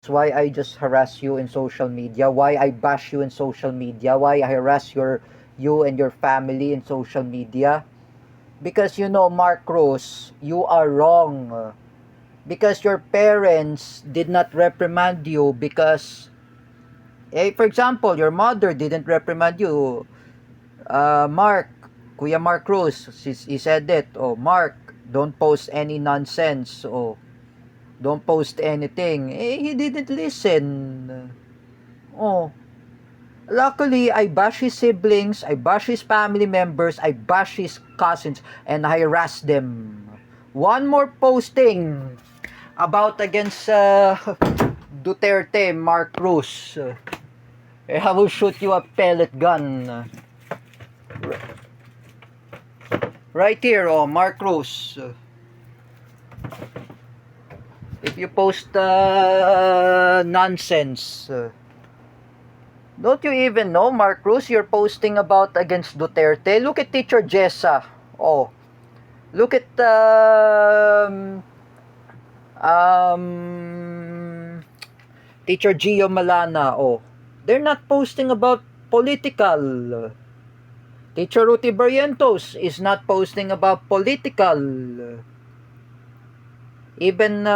That's why I just harass you in social media, why I bash you in social media, why I harass you and your family in social media. Because you know, Mark Cruz, you are wrong. Because your parents did not reprimand you because, for example, your mother didn't reprimand you. Mark, Kuya Mark Cruz, he said it. Oh, Mark, don't post any nonsense. Oh, don't post anything. He didn't listen. Oh, luckily, I bash his siblings, I bash his family members, I bash his cousins, and I harass them. One more posting about against Duterte, Mark Cruz. I will shoot you a pellet gun. Right here, oh, Mark Cruz. If you post nonsense, don't you even know, Mark Cruz, you're posting about against Duterte? Look at Teacher Jessa. Oh, look at Teacher Gio Malana. Oh, they're not posting about political. Teacher Ruti Barrientos is not posting about political. Even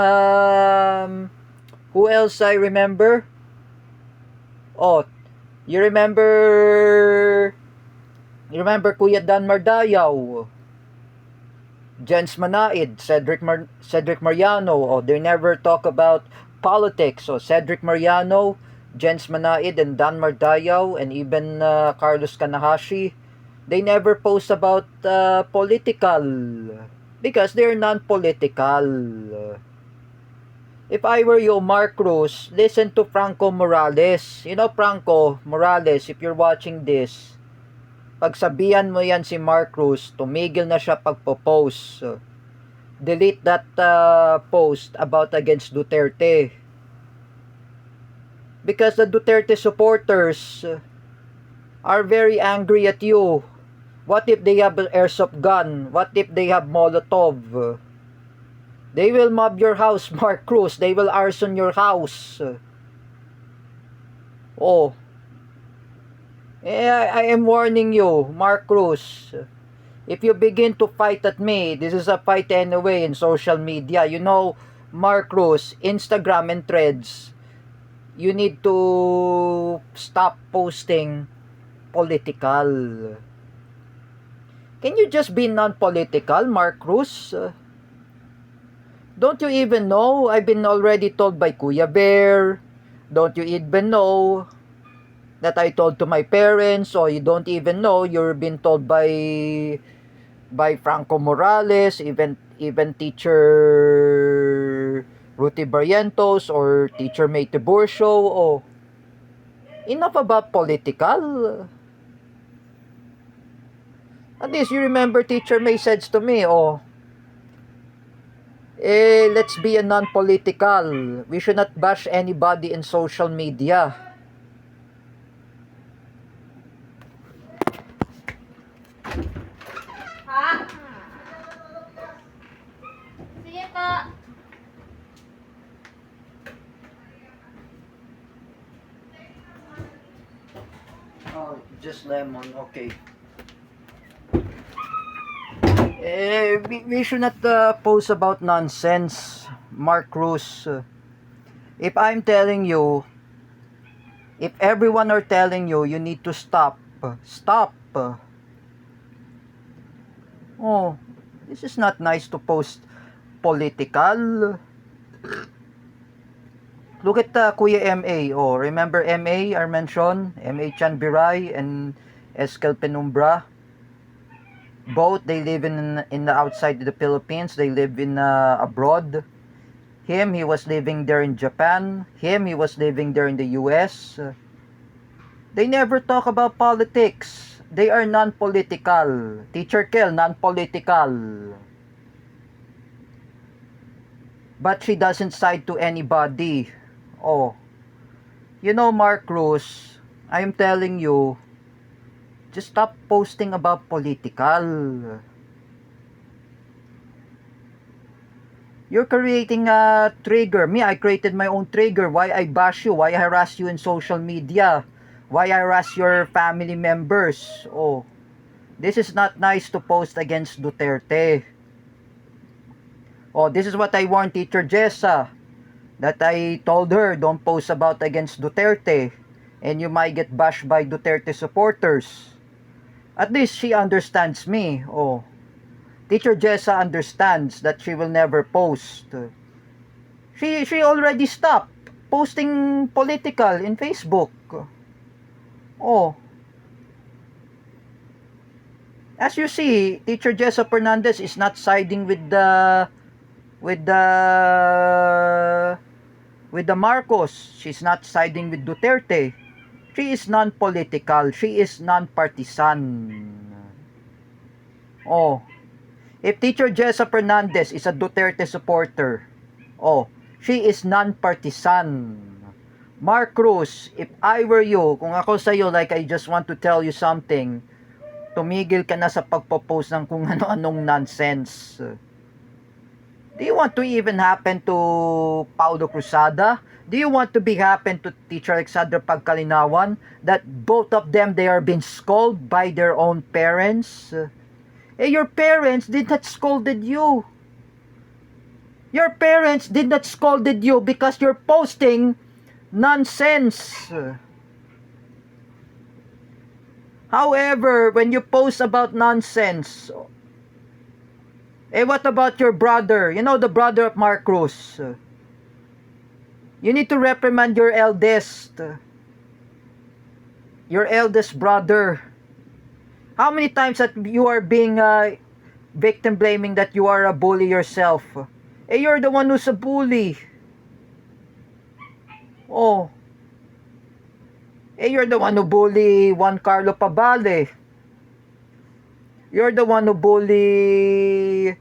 who else I remember? Oh, you remember Kuya Dan Mardayaw, Jens Manaid, Cedric Mariano. Oh, they never talk about politics. So Cedric Mariano, Jens Manaid, and Dan Mardayaw, and even Carlos Kanahashi, they never post about political because they're non-political. If I were you, Mark Cruz, listen to Franco Morales. You know Franco Morales, if you're watching this, pagsabihan mo yan si Mark Cruz, tumigil na siya pagpo-post. Delete that post about against Duterte. Because the Duterte supporters are very angry at you. What if they have an airsoft gun? What if they have Molotov? They will mob your house, Mark Cruz. They will arson your house. Oh. I am warning you, Mark Cruz. If you begin to fight at me, this is a fight anyway in social media. You know, Mark Cruz, Instagram and Threads, you need to stop posting political. Can you just be non-political, Mark Cruz? Don't you even know? I've been already told by Kuya Bear. Don't you even know that I told to my parents? Or you don't even know you're being told by Franco Morales, even teacher Ruti Barrientos or teacher May Tiburcio. Oh, enough about political. At least you remember Teacher May says to me, oh, let's be a non-political. We should not bash anybody in social media. Ha? Sige po. Oh, just lemon, okay. We should not post about nonsense, Mark Cruz. If I'm telling you, if everyone are telling you, you need to stop. Stop. Oh, this is not nice to post political. Look at Kuya M.A. Oh, remember M.A. I mentioned? M.A. Chan Biray and Eskel Penumbra. Both they live in the outside the Philippines. They live in abroad. Him, he was living there in Japan. Him, he was living there in the US. They never talk about politics. They are non-political. Teacher Kel, non-political. But she doesn't side to anybody. Oh, you know, Mark Cruz, I am telling you, just stop posting about political. You're creating a trigger. Me, I created my own trigger. Why I bash you? Why I harass you in social media? Why I harass your family members? Oh, this is not nice to post against Duterte. Oh, this is what I warned Teacher Jessa. That I told her, don't post about against Duterte. And you might get bashed by Duterte supporters. At least she understands me. Oh, Teacher Jessa understands that she will never post. She already stopped posting political in Facebook. Oh, as you see, Teacher Jessa Fernandez is not siding with the with the with the Marcos. She's not siding with Duterte. She is non-political. She is non-partisan. Oh, if Teacher Jessa Fernandez is a Duterte supporter, oh, she is non-partisan. Mark Cruz, if I were you, kung ako sa'yo, like I just want to tell you something, tumigil ka na sa pagpo-post ng kung ano-anong nonsense. Do you want to even happen to Paulo Cruzada? Do you want to be happen to Teacher Alexandra Pagkalinawan? That both of them, they are being scolded by their own parents? Your parents did not scolded you. Your parents did not scolded you because you're posting nonsense. However, when you post about nonsense, what about your brother? You know, the brother of Mark Cruz. You need to reprimand your eldest. Your eldest brother. How many times that you are being victim blaming that you are a bully yourself? You're the one who's a bully. Oh. You're the one who bully Juan Carlo Pabale. You're the one who bully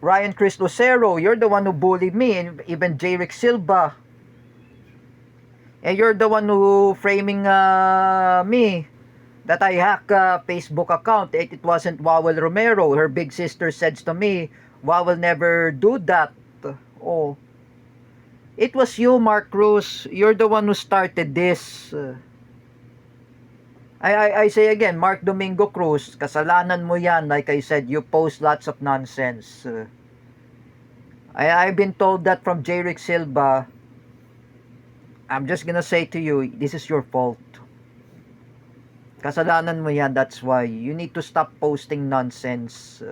Ryan Chris Lucero. You're the one who bullied me and even J. Rick Silva. You're the one who framing me that I hack a Facebook account. It wasn't Wawel Romero. Her big sister said to me, Wawel never do that. Oh. It was you, Mark Cruz. You're the one who started this. I say again, Mark Domingo Cruz, kasalanan mo yan. Like I said, you post lots of nonsense. I've been told that from J. Rick Silva. I'm just gonna say to you, this is your fault. Kasalanan mo yan, that's why. You need to stop posting nonsense.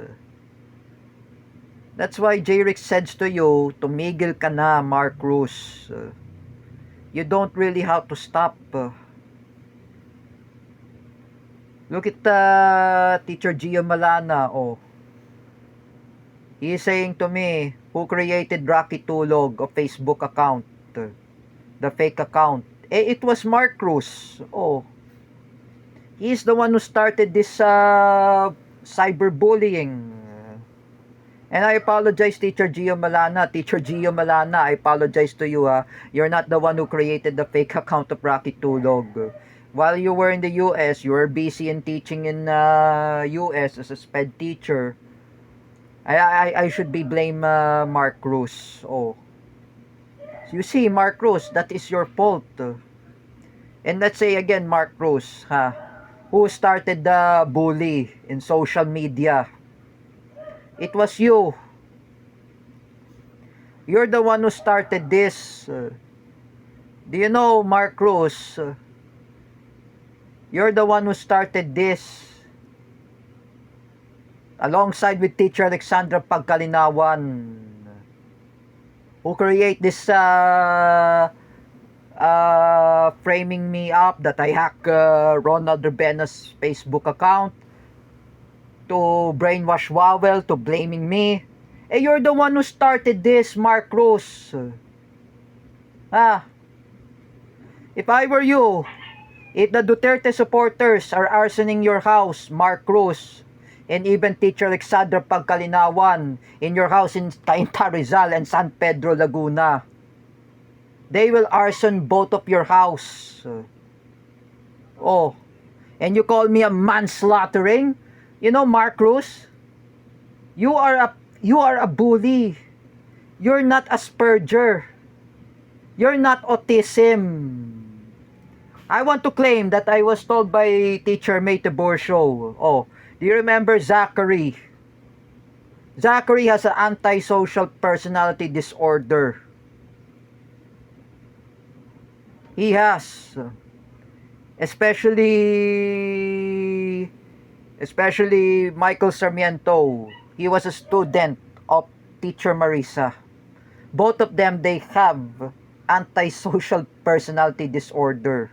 That's why J. Rick says to you, tumigil ka na, Mark Cruz. You don't really have to stop. Look at Teacher Gio Malana. Oh. He is saying to me, who created Rocky Tulog, a Facebook account? The fake account. It was Mark Cruz. Oh. He's the one who started this cyberbullying. And I apologize, Teacher Gio Malana. Teacher Gio Malana, I apologize to you. You're not the one who created the fake account of Rocky Tulog. While you were in the US, you were busy in teaching in US as a SPED teacher. I should be blame Mark Cruz. Oh. You see, Mark Cruz, that is your fault. And let's say again, Mark Cruz, who started the bully in social media? It was you. You're the one who started this. Do you know, Mark Cruz? You're the one who started this. Alongside with Teacher Alexandra Pagkalinawan, who create this framing me up that I hack Ronald Rebena's Facebook account to brainwash Wawel, to blaming me. You're the one who started this, Mark Cruz. If I were you, if the Duterte supporters are arsoning your house, Mark Cruz, and even Teacher Alexandra Pagkalinawan in your house in Cainta Rizal and San Pedro Laguna, they will arson both of your house. Oh, and you call me a manslaughtering? You know, Mark Cruz, you are a bully. You're not Asperger. You're not autism. I want to claim that I was told by teacher May Tiburcio. Oh, do you remember Zachary? Zachary has an antisocial personality disorder. He has. Especially Michael Sarmiento. He was a student of teacher Marisa. Both of them, they have antisocial personality disorder.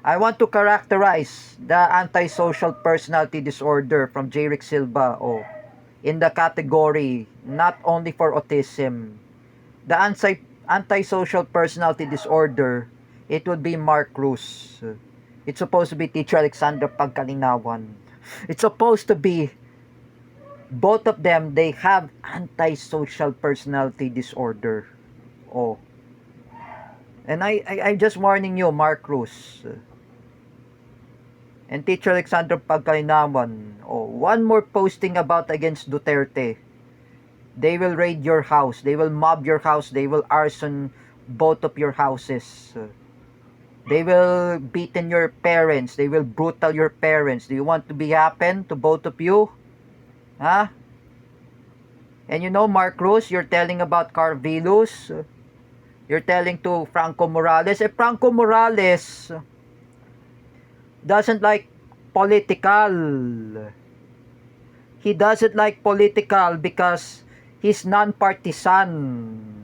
I want to characterize the antisocial personality disorder from J. Rick Silva in the category not only for autism. The antisocial personality disorder, it would be Mark Cruz. It's supposed to be teacher Alexander Pagkalinawan. It's supposed to be both of them, they have antisocial personality disorder. Oh. And I'm just warning you, Mark Cruz. And teacher Alexander Pagkalinawan. Oh, one more posting about against Duterte. They will raid your house. They will mob your house. They will arson both of your houses. They will beaten your parents. They will brutal your parents. Do you want to be happen to both of you? Huh? And you know, Mark Cruz, you're telling about Carvilus. You're telling to Franco Morales. Franco Morales doesn't like political. He doesn't like political because he's non-partisan.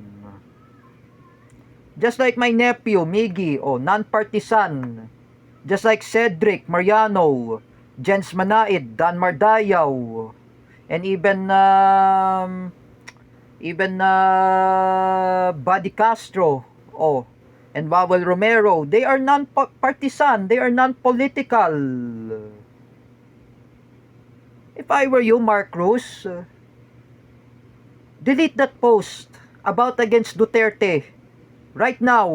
Just like my nephew, Miggy, non-partisan. Just like Cedric, Mariano, Jens Manaid, Dan Mardayaw, and even Buddy Castro, and Wawel Romero. They are non-partisan. They are non-political. If I were you, Mark Cruz, delete that post about against Duterte right now.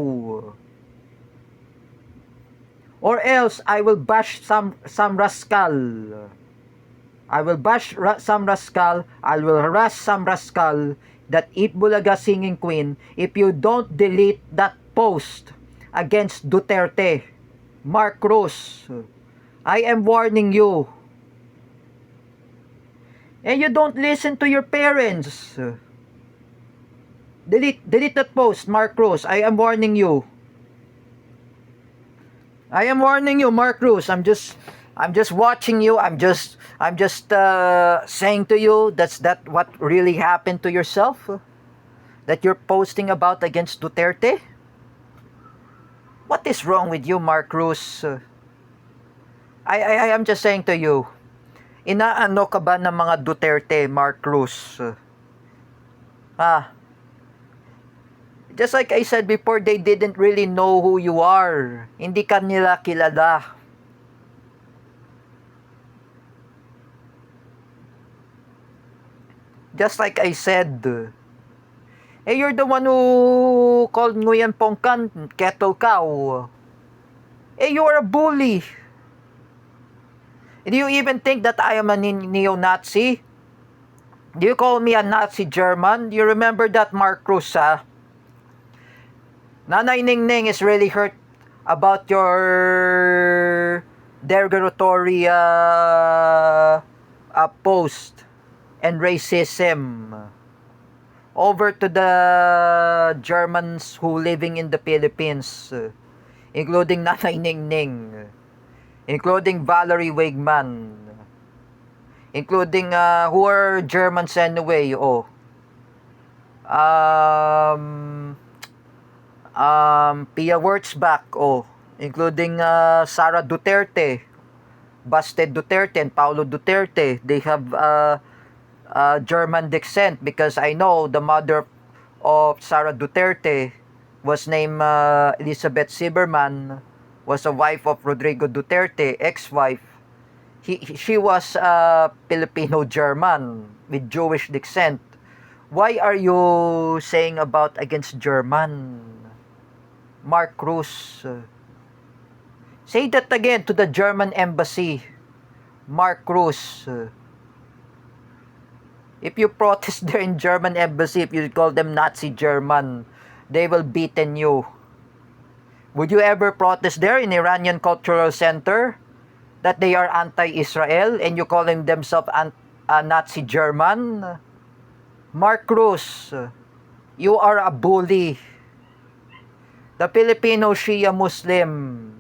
Or else I will bash some rascal. I will bash some rascal. I will harass some rascal that eat Bulaga singing queen if you don't delete that post against Duterte. Mark Cruz, I am warning you. And you don't listen to your parents. Delete that post, Mark Cruz. I am warning you. I am warning you, Mark Cruz. I'm just watching you. I'm just saying to you that's what really happened to yourself that you're posting about against Duterte. What is wrong with you, Mark Cruz? I am just saying to you, inaano ka ba ng mga Duterte, Mark Cruz? Just like I said before, they didn't really know who you are. Hindi ka nila kilala. Just like I said, you're the one who called Nguyen Pongkan kettle cow. You are a bully. Do you even think that I am a neo-Nazi? Do you call me a Nazi German? Do you remember that, Mark Cruz, Nanay Ningning is really hurt about your derogatory post and racism over to the Germans who living in the Philippines, including Nanay Ningning, including Valerie Wegman, including who are Germans anyway, Pia Wurtzbach, including Sara Duterte, Baste Duterte, and Paulo Duterte. They have German descent because I know the mother of Sara Duterte was named Elizabeth Silberman, was a wife of Rodrigo Duterte, ex-wife. She was Filipino-German with Jewish descent. Why are you saying about against German? Mark Cruz. Say that again to the German embassy. Mark Cruz. If you protest there in German embassy, if you call them Nazi German, they will beaten you. Would you ever protest there in Iranian Cultural Center that they are anti-Israel and you calling themselves Nazi German? Mark Cruz, you are a bully. The Filipino Shia Muslim,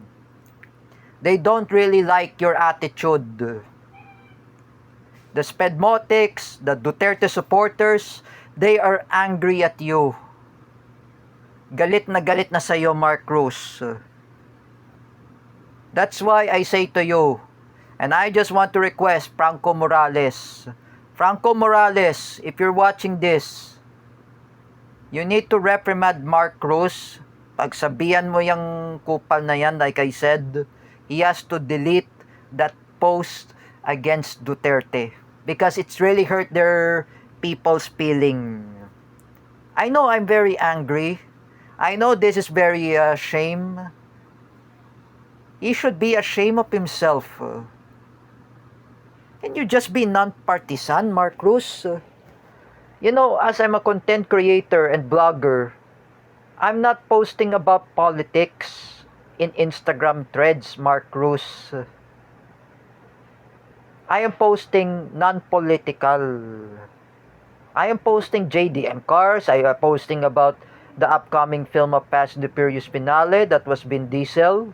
they don't really like your attitude. The Spedmotics, the Duterte supporters, they are angry at you. Galit na sa'yo, Mark Cruz. That's why I say to you, and I just want to request Franco Morales. Franco Morales, if you're watching this, you need to reprimand Mark Cruz. Pagsabihan mo yung kupal na yan, like I said, he has to delete that post against Duterte because it's really hurt their people's feeling. I know I'm very angry. I know this is very shame. He should be ashamed of himself. Can you just be non-partisan, Mark Cruz? You know, as I'm a content creator and blogger, I'm not posting about politics in Instagram threads, Mark Cruz. I am posting non-political. I am posting JDM cars. I am posting about the upcoming film of Fast and the Furious finale that was Vin Diesel.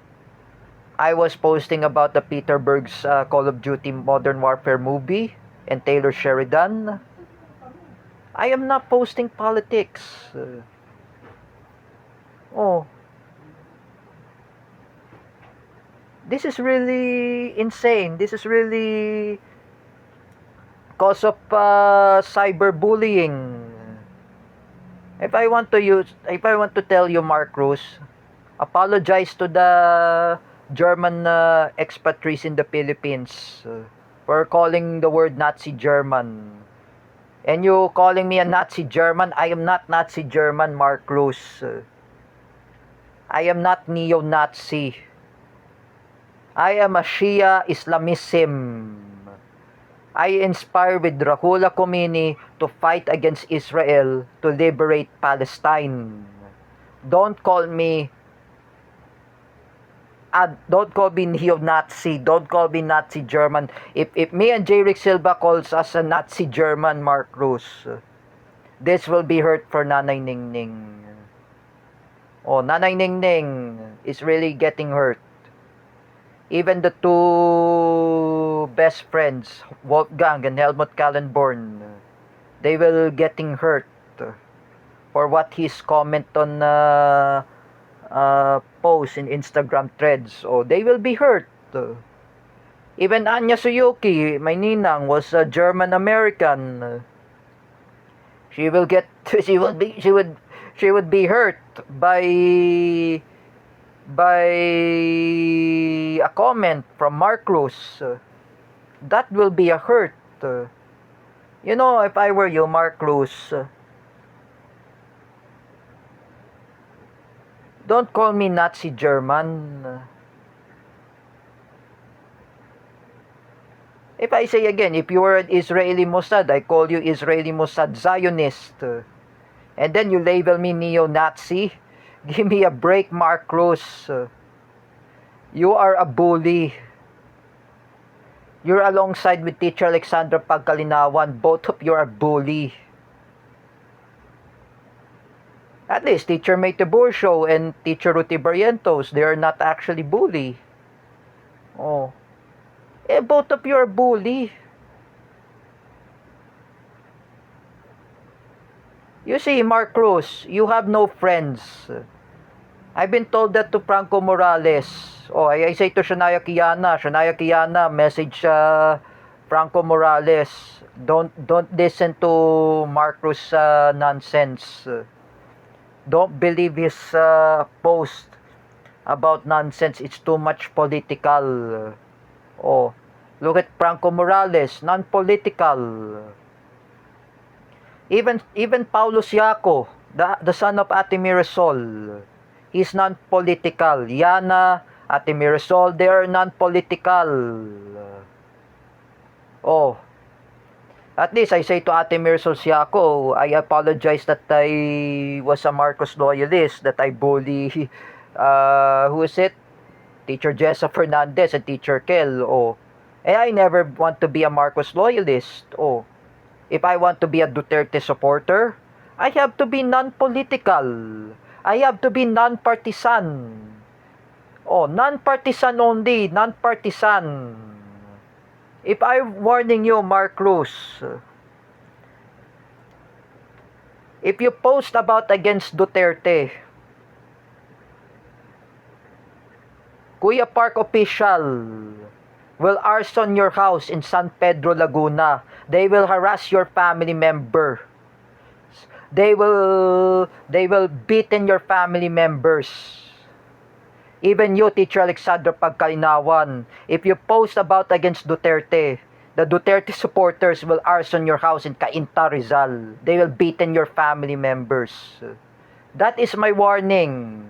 I was posting about the Peter Berg's Call of Duty Modern Warfare movie and Taylor Sheridan. I am not posting politics. This is really insane. This is really cause of cyberbullying. If I want to tell you, Mark Cruz, apologize to the German expatriates in the Philippines for calling the word Nazi German. And you calling me a Nazi German? I am not Nazi German, Mark Cruz. I am not neo-Nazi. I am a Shia Islamism. I inspire with Rahula Khomeini to fight against Israel to liberate Palestine. Don't call me neo-Nazi. Don't call me Nazi German. If me and Jerick Silva calls us a Nazi German, Mark Cruz, this will be hurt for Nanay Ningning. Nanay Ningning is really getting hurt. Even the two best friends, Wolfgang and Helmut Kallenborn, they will getting hurt for what his comment on post in Instagram threads. They will be hurt. Even Anya Suyuki, my ninang, was a German American. She would be hurt by a comment from Mark Cruz. That will be a hurt. You know, if I were you, Mark Cruz, don't call me Nazi German. If I say again, if you were an Israeli Mossad, I call you Israeli Mossad Zionist. And then you label me neo-Nazi. Give me a break, Mark Cruz. You are a bully. You're alongside with Teacher Alexandra Pagkalinawan. Both of you are bully. At least Teacher May Tiburcio and Teacher Ruti Barrientos, they are not actually bully. Both of you are bully. You see, Mark Cruz, you have no friends. I've been told that to Franco Morales. I say to Shania Kiana, message Franco Morales. Don't listen to Mark Cruz nonsense. Don't believe his post about nonsense. It's too much political. Look at Franco Morales, non-political. Even Paulo Siaco, the son of Ate Mirasol, he's non-political. Yana, Ate Mirasol, they are non-political. At least I say to Ate Mirsol Siaco, I apologize that I was a Marcos loyalist, that I bully, who is it? Teacher Jessa Fernandez and Teacher Kel. Oh, I never want to be a Marcos loyalist. Oh, if I want to be a Duterte supporter, I have to be non-political. I have to be non-partisan. Oh, non-partisan only, non-partisan. If I'm warning you, Mark Cruz, if you post about against Duterte, Kuya Park official will arson your house in San Pedro, Laguna. They will harass your family member. They will beaten your family members. Even you, Teacher Alexandra Pagkalinawan, if you post about against Duterte, the Duterte supporters will arson your house in Cainta, Rizal. They will beaten your family members. That is my warning.